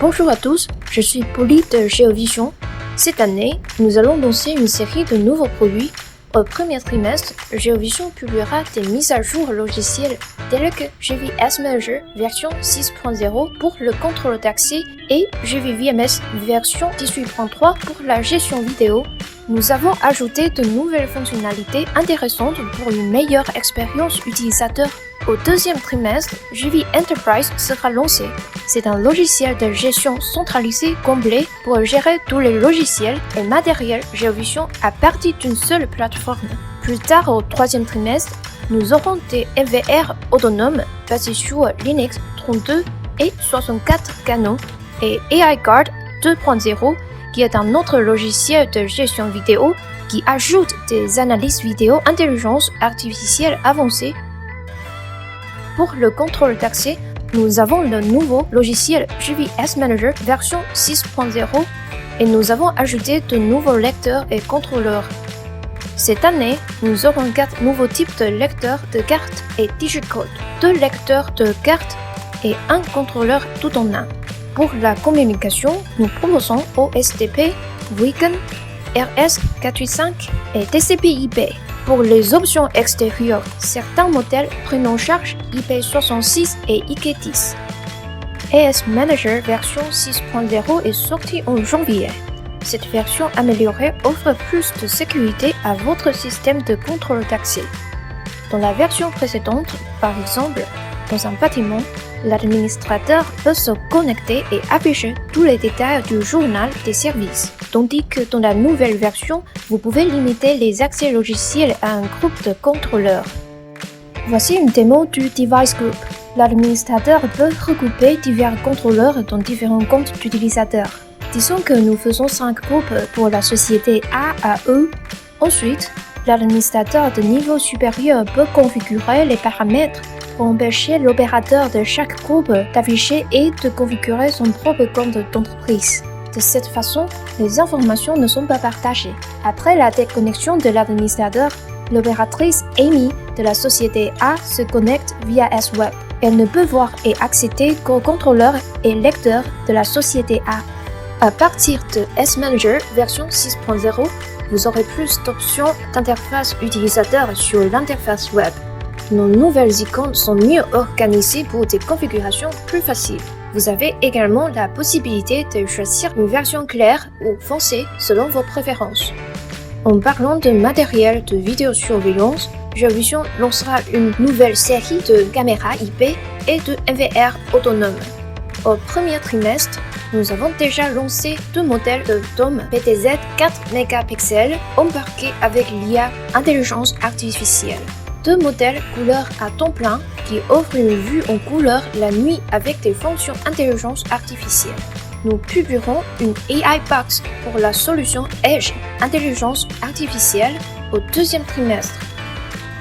Bonjour à tous, je suis Polly de GeoVision. Cette année, nous allons lancer une série de nouveaux produits. Au premier trimestre, GeoVision publiera des mises à jour logicielles telles que GVS Manager version 6.0 pour le contrôle d'accès et GVVMS version 18.3 pour la gestion vidéo. Nous avons ajouté de nouvelles fonctionnalités intéressantes pour une meilleure expérience utilisateur. Au deuxième trimestre, GV Enterprise sera lancé. C'est un logiciel de gestion centralisé complet pour gérer tous les logiciels et matériels GeoVision à partir d'une seule plateforme. Plus tard au troisième trimestre, nous aurons des MVR autonomes basés sur Linux 32 et 64 canaux et AI Guard 2.0 qui est un autre logiciel de gestion vidéo qui ajoute des analyses vidéo intelligence artificielle avancée. Pour le contrôle d'accès, nous avons le nouveau logiciel GVS Manager version 6.0 et nous avons ajouté de nouveaux lecteurs et contrôleurs. Cette année, nous aurons 4 nouveaux types de lecteurs de cartes et digicode, 2 lecteurs de cartes et un contrôleur tout en un. Pour la communication, nous proposons OSTP, Weekend, RS485 et TCP/IP. Pour les options extérieures, certains modèles prennent en charge IP66 et IK10. AS Manager version 6.0 est sortie en janvier. Cette version améliorée offre plus de sécurité à votre système de contrôle d'accès. Dans la version précédente, par exemple, dans un bâtiment, l'administrateur peut se connecter et afficher tous les détails du journal des services, tandis que dans la nouvelle version, vous pouvez limiter les accès logiciels à un groupe de contrôleurs. Voici une démo du Device Group. L'administrateur peut regrouper divers contrôleurs dans différents comptes d'utilisateurs. Disons que nous faisons 5 groupes pour la société A à E. Ensuite, l'administrateur de niveau supérieur peut configurer les paramètres pour empêcher l'opérateur de chaque groupe d'afficher et de configurer son propre compte d'entreprise. De cette façon, les informations ne sont pas partagées. Après la déconnexion de l'administrateur, l'opératrice Amy de la société A se connecte via S-Web. Elle ne peut voir et accéder qu'aux contrôleurs et lecteurs de la société A. À partir de S-Manager version 6.0, vous aurez plus d'options d'interface utilisateur sur l'interface web. Nos nouvelles icônes sont mieux organisées pour des configurations plus faciles. Vous avez également la possibilité de choisir une version claire ou foncée selon vos préférences. En parlant de matériel de vidéosurveillance, GeoVision lancera une nouvelle série de caméras IP et de MVR autonomes. Au premier trimestre, nous avons déjà lancé 2 modèles de DOM PTZ 4 mégapixels embarqués avec l'IA Intelligence Artificielle. 2 modèles couleur à temps plein qui offrent une vue en couleur la nuit avec des fonctions intelligence artificielle. Nous publierons une AI Box pour la solution Edge Intelligence Artificielle au deuxième trimestre.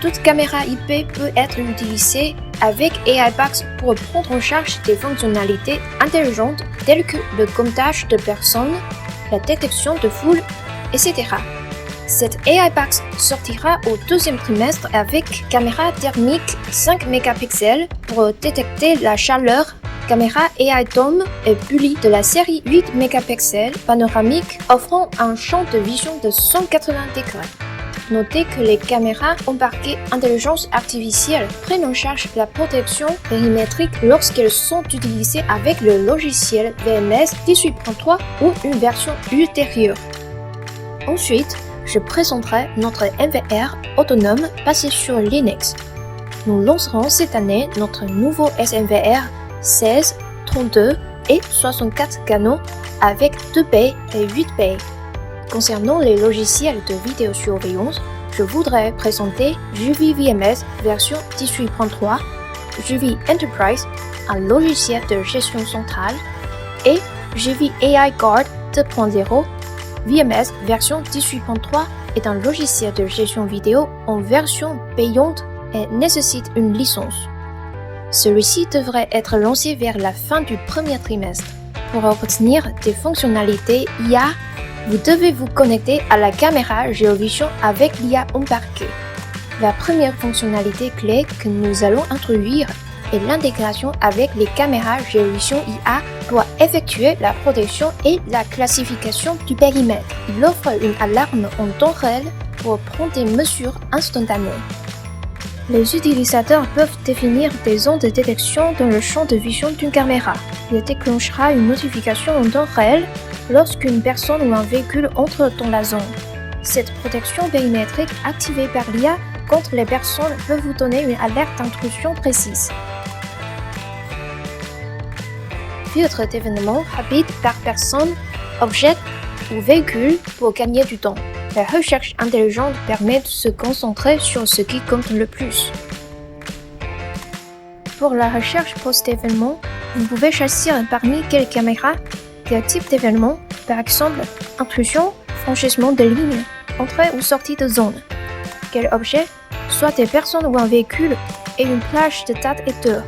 Toute caméra IP peut être utilisée avec AI Box pour prendre en charge des fonctionnalités intelligentes telles que le comptage de personnes, la détection de foule, etc. Cette AI Box sortira au deuxième trimestre avec caméra thermique 5 mégapixels pour détecter la chaleur, caméra AI Dome et bully de la série 8 mégapixels panoramique offrant un champ de vision de 180 degrés. Notez que les caméras embarquées intelligence artificielle prennent en charge la protection périmétrique lorsqu'elles sont utilisées avec le logiciel VMS 18.3 ou une version ultérieure. Ensuite, je présenterai notre MVR autonome basé sur Linux. Nous lancerons cette année notre nouveau SMVR 16, 32 et 64 canaux avec 2 baies et 8 baies. Concernant les logiciels de vidéosurveillance, je voudrais présenter GVVMS version 18.3, GV Enterprise, un logiciel de gestion centrale, et GV AI Guard 2.0. VMS version 18.3 est un logiciel de gestion vidéo en version payante et nécessite une licence. Celui-ci devrait être lancé vers la fin du premier trimestre. Pour obtenir des fonctionnalités IA, vous devez vous connecter à la caméra GeoVision avec l'IA embarquée. La première fonctionnalité clé que nous allons introduire et l'intégration avec les caméras GeoVision IA pour effectuer la protection et la classification du périmètre. Il offre une alarme en temps réel pour prendre des mesures instantanées. Les utilisateurs peuvent définir des zones de détection dans le champ de vision d'une caméra. Il déclenchera une notification en temps réel lorsqu'une personne ou un véhicule entre dans la zone. Cette protection périmétrique activée par l'IA contre les personnes peut vous donner une alerte d'intrusion précise. Filtre d'événements rapides par personne, objet ou véhicule pour gagner du temps. La recherche intelligente permet de se concentrer sur ce qui compte le plus. Pour la recherche post-événement, vous pouvez choisir parmi quelles caméras, quel type d'événement, par exemple, intrusion, franchissement de ligne, entrée ou sortie de zone. Quel objet, soit des personnes ou un véhicule, et une plage de date et d'heure.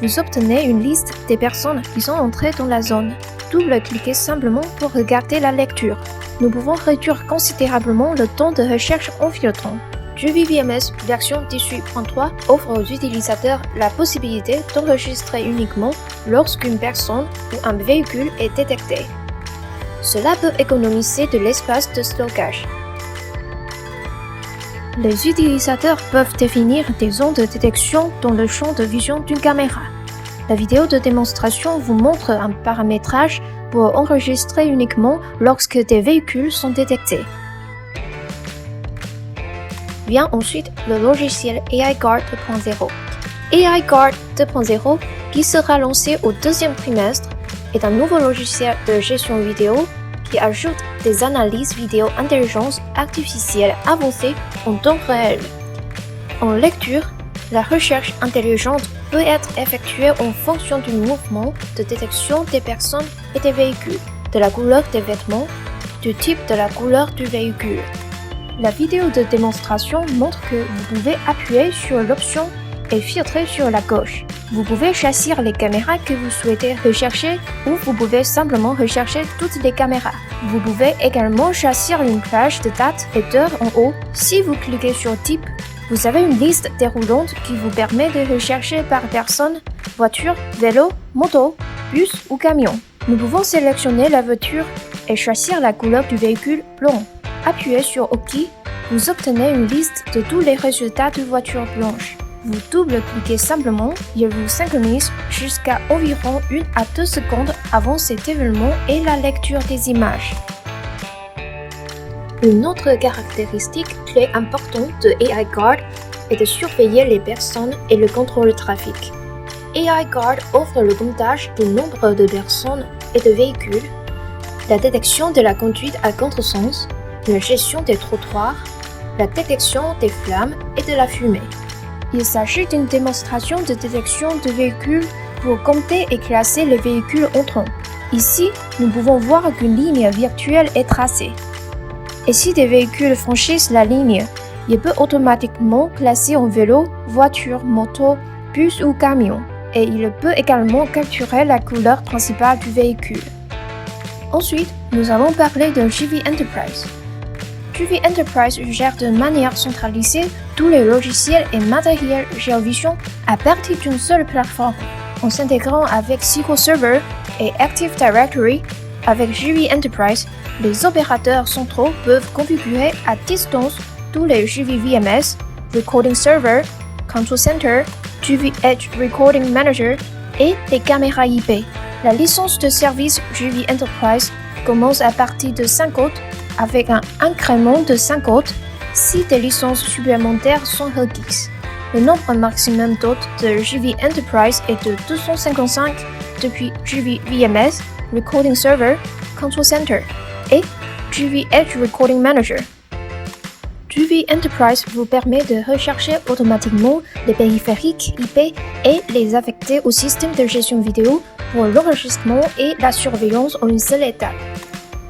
Vous obtenez une liste des personnes qui sont entrées dans la zone. Double-cliquez simplement pour regarder la lecture. Nous pouvons réduire considérablement le temps de recherche en filtrant. JuviVMS version 18.3 offre aux utilisateurs la possibilité d'enregistrer uniquement lorsqu'une personne ou un véhicule est détecté. Cela peut économiser de l'espace de stockage. Les utilisateurs peuvent définir des zones de détection dans le champ de vision d'une caméra. La vidéo de démonstration vous montre un paramétrage pour enregistrer uniquement lorsque des véhicules sont détectés. Vient ensuite le logiciel AI Guard 2.0. AI Guard 2.0, qui sera lancé au deuxième trimestre, est un nouveau logiciel de gestion vidéo qui ajoute des analyses vidéo intelligence artificielle avancées en temps réel. En lecture, la recherche intelligente peut être effectuée en fonction du mouvement de détection des personnes et des véhicules, de la couleur des vêtements, du type de la couleur du véhicule. La vidéo de démonstration montre que vous pouvez appuyer sur l'option et filtrer sur la gauche. Vous pouvez choisir les caméras que vous souhaitez rechercher ou vous pouvez simplement rechercher toutes les caméras. Vous pouvez également choisir une plage de date et d'heure en haut. Si vous cliquez sur Type, vous avez une liste déroulante qui vous permet de rechercher par personne, voiture, vélo, moto, bus ou camion. Nous pouvons sélectionner la voiture et choisir la couleur du véhicule blanc. Appuyez sur OK, vous obtenez une liste de tous les résultats de voiture blanche. Vous double-cliquez simplement et vous synchronise jusqu'à environ 1 à 2 secondes avant cet événement et la lecture des images. Une autre caractéristique clé importante de AI Guard est de surveiller les personnes et le contrôle trafic. AI Guard offre le comptage du nombre de personnes et de véhicules, la détection de la conduite à contresens, la gestion des trottoirs, la détection des flammes et de la fumée. Il s'agit d'une démonstration de détection de véhicules pour compter et classer les véhicules entrants. Ici, nous pouvons voir qu'une ligne virtuelle est tracée. Et si des véhicules franchissent la ligne, il peut automatiquement classer en vélo, voiture, moto, bus ou camion. Et il peut également capturer la couleur principale du véhicule. Ensuite, nous allons parler de Juvi Enterprise. Juvi Enterprise gère de manière centralisée tous les logiciels et matériels GeoVision à partir d'une seule plateforme. En s'intégrant avec SQL Server et Active Directory, avec Juvi Enterprise, les opérateurs centraux peuvent configurer à distance tous les JuviVMS, Recording Server, Control Center, Juvi Edge Recording Manager et les caméras IP. La licence de service Juvi Enterprise commence à partir de 5 hôtes avec un incrément de 5 hôtes si des licences supplémentaires sont requises. Le nombre maximum d'hôtes de Juvi Enterprise est de 255 depuis JuviVMS, Recording Server, Control Center et Juvi Edge Recording Manager. Juvi Enterprise vous permet de rechercher automatiquement les périphériques IP et les affecter au système de gestion vidéo pour l'enregistrement et la surveillance en une seule étape.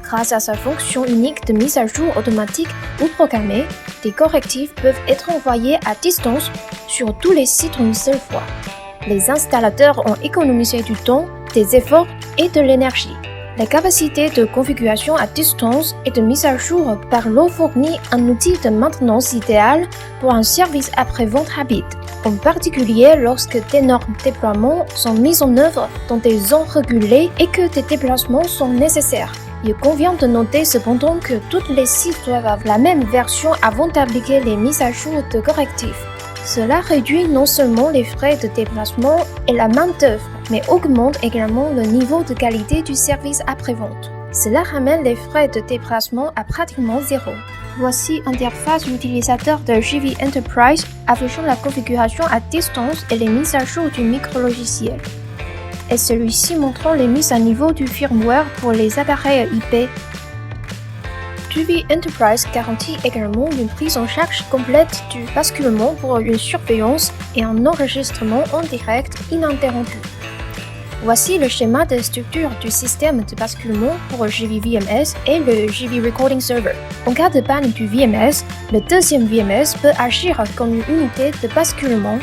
Grâce à sa fonction unique de mise à jour automatique ou programmée, des correctifs peuvent être envoyés à distance sur tous les sites en une seule fois. Les installateurs ont économisé du temps, des efforts et de l'énergie. La capacité de configuration à distance et de mise à jour par l'eau fournit un outil de maintenance idéal pour un service après-vente rapide, en particulier lorsque d'énormes déploiements sont mis en œuvre dans des zones régulées et que des déplacements sont nécessaires. Il convient de noter cependant que tous les sites doivent avoir la même version avant d'appliquer les mises à jour de correctifs. Cela réduit non seulement les frais de déplacement et la main-d'œuvre, mais augmente également le niveau de qualité du service après-vente. Cela ramène les frais de déplacement à pratiquement zéro. Voici l'interface utilisateur de JV Enterprise affichant la configuration à distance et les mises à jour du micro-logiciel. Et celui-ci montrant les mises à niveau du firmware pour les appareils IP. JV Enterprise garantit également une prise en charge complète du basculement pour une surveillance et un enregistrement en direct ininterrompu. Voici le schéma de structure du système de basculement pour JV VMS et le JV Recording Server. En cas de panne du VMS, le deuxième VMS peut agir comme une unité de basculement.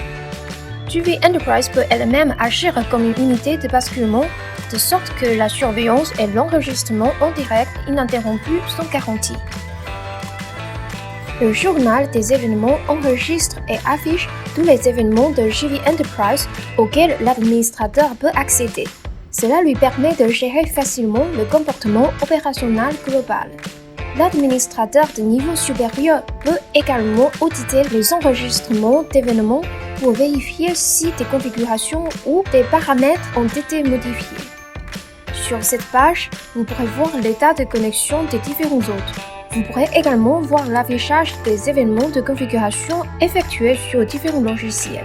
JV Enterprise peut elle-même agir comme une unité de basculement, de sorte que la surveillance et l'enregistrement en direct ininterrompu sont garantis. Le journal des événements enregistre et affiche tous les événements de JV Enterprise auxquels l'administrateur peut accéder. Cela lui permet de gérer facilement le comportement opérationnel global. L'administrateur de niveau supérieur peut également auditer les enregistrements d'événements pour vérifier si des configurations ou des paramètres ont été modifiés. Sur cette page, vous pourrez voir l'état de connexion des différents hôtes. Vous pourrez également voir l'affichage des événements de configuration effectués sur différents logiciels.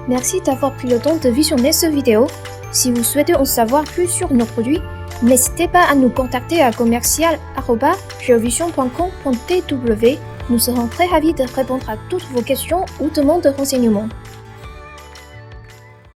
Merci d'avoir pris le temps de visionner cette vidéo. Si vous souhaitez en savoir plus sur nos produits, n'hésitez pas à nous contacter à commercial@geovision.com.tw. Nous serons très ravis de répondre à toutes vos questions ou demandes de renseignements.